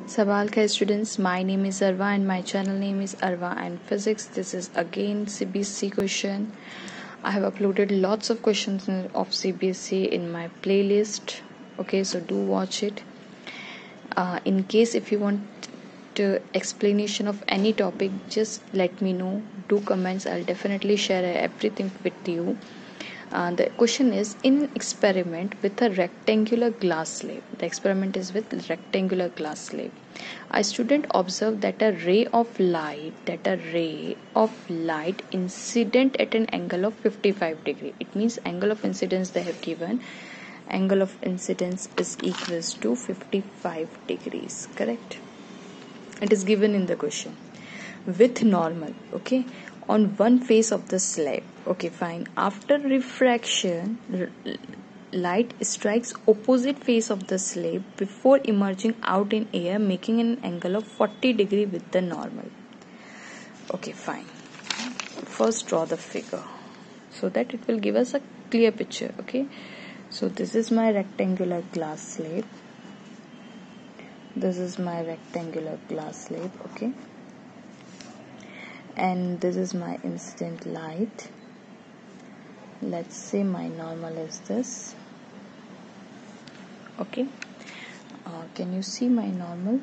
Sabal Khair students, my name is Arva and my channel name is Arva and Physics. This is again CBSE question. I have uploaded lots of questions of CBSE in my playlist. Okay, so do watch it. In case if you want explanation of any topic, just let me know. Do comments. I'll definitely share everything with you. The question is, in experiment with a rectangular glass slab. The experiment is with rectangular glass slab. A student observed that a ray of light incident at an angle of 55 degree. It means angle of incidence they have given. Angle of incidence is equals to 55 degrees. Correct? It is given in the question. With normal. Okay. On one face of the slab. Okay, fine. After refraction, light strikes opposite face of the slab before emerging out in air, making an angle of 40 degree with the normal. Okay, fine. First draw the figure so that it will give us a clear picture. Okay, so this is my rectangular glass slab. This is my rectangular glass slab. Okay, and this is my incident light. Let's say my normal is this. Okay, can you see my normal?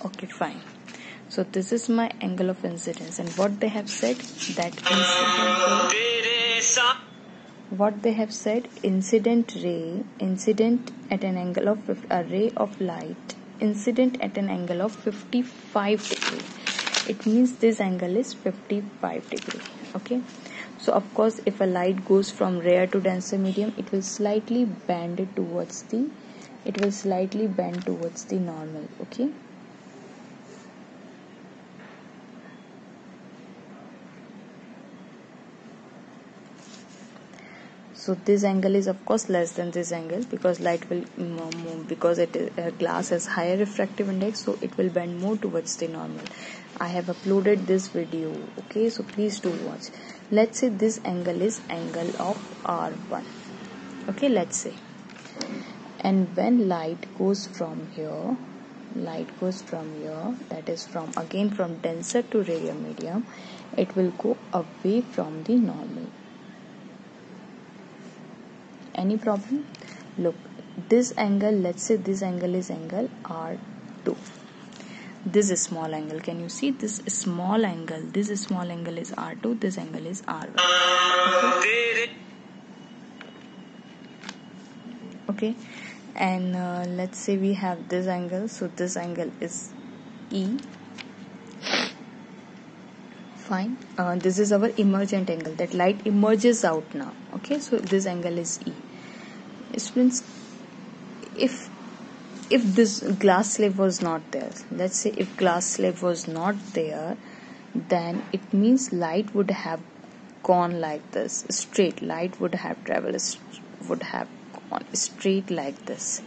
Okay, fine. So this is my angle of incidence, and what they have said that incident at an angle of a ray of light incident at an angle of 55 degree. It means this angle is 55 degree. Okay, so of course if a light goes from rare to denser medium, it will slightly bend towards the normal. Okay, so this angle is of course less than this angle because light will move, because glass has higher refractive index, so it will bend more towards the normal. I have uploaded this video. Okay, so please do watch. Let's say this angle is angle of R1. Okay, let's say, and when light goes from here, that is from denser to rarer medium, it will go away from the normal. Any problem? Look, this angle, let's say this angle is angle R2. This is small angle, can you see this small angle? This small angle is R2, this angle is R1. Okay, and let's say we have this angle, so this angle is E. Fine. This is our emergent angle, that light emerges out now. Okay, so this angle is E. Students, if this glass slab was not there, let's say if glass slab was not there, then it means light would have gone like this, straight. Light would have gone straight like this.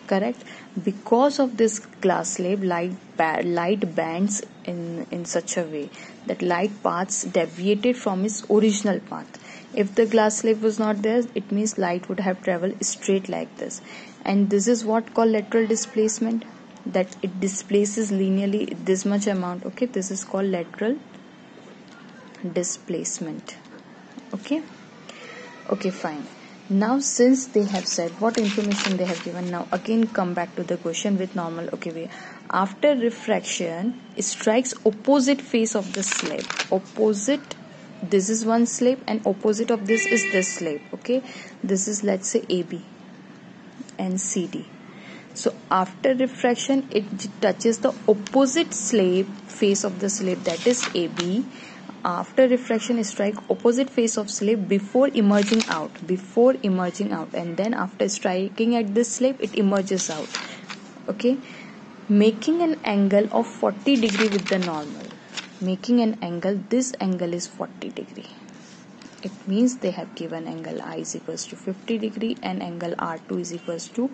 Correct? Because of this glass slab, light bends in such a way that light paths deviated from its original path. If the glass slab was not there, it means light would have traveled straight like this. And this is what called lateral displacement, that it displaces linearly this much amount. Okay, this is called lateral displacement. Okay, fine. Now since they have said what information they have given, now again come back to the question with normal. Okay, after refraction, it strikes opposite face of the slab. Opposite, this is one slab and opposite of this is this slab. Okay, this is, let's say, AB and CD. So after refraction, it touches the opposite slab face of the slab, that is AB. After refraction, it strike opposite face of slab before emerging out, and then after striking at this slab, it emerges out. Okay, making an angle of 40 degree with the normal. This angle is 40 degree. It means they have given angle I is equals to 50 degree and angle R2 is equals to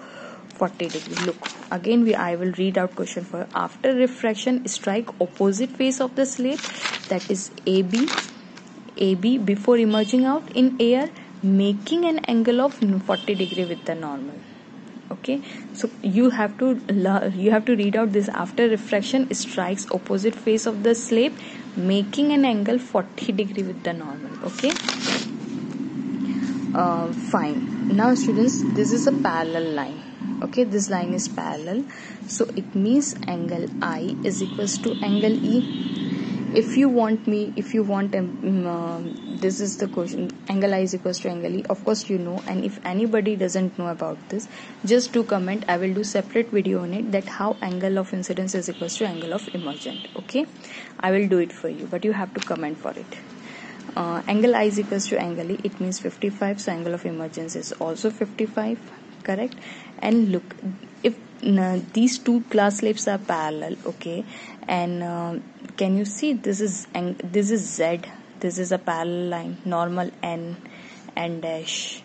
40 degree. Look, again I will read out question for. After refraction, strike opposite face of the slab, that is AB before emerging out in air, making an angle of 40 degree with the normal. Okay, so you have to read out this. After refraction strikes opposite face of the slab, making an angle 40 degree with the normal. Okay, fine. Now students, this is a parallel line. Okay, this line is parallel, so it means angle I is equals to angle E. If you want this is the question, angle I is equals to angle E. Of course you know, and if anybody doesn't know about this, just do comment. I will do separate video on it, that how angle of incidence is equals to angle of emergent. Okay, I will do it for you, but you have to comment for it. Angle I is equals to angle E, it means 55, so angle of emergence is also 55, correct? And look, if these two glass slabs are parallel, okay, and can you see this is Z, this is a parallel line, normal N dash,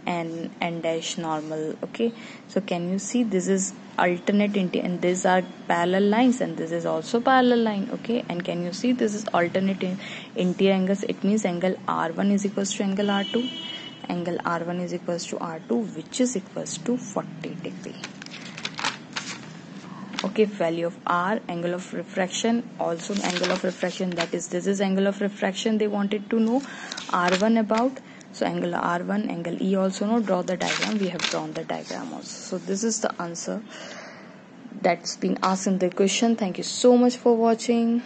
N dash normal. Okay, so can you see this is alternate and these are parallel lines, and this is also parallel line. Okay, and can you see this is alternate interior angles? It means angle R1 is equals to angle R2, angle R1 is equals to R2, which is equals to 40 degree. Okay, value of R, angle of refraction, also angle of refraction, that is this is angle of refraction they wanted to know. R1 about, so angle R1, angle E also know. Draw the diagram. We have drawn the diagram also. So this is the answer that's been asked in the question. Thank you so much for watching.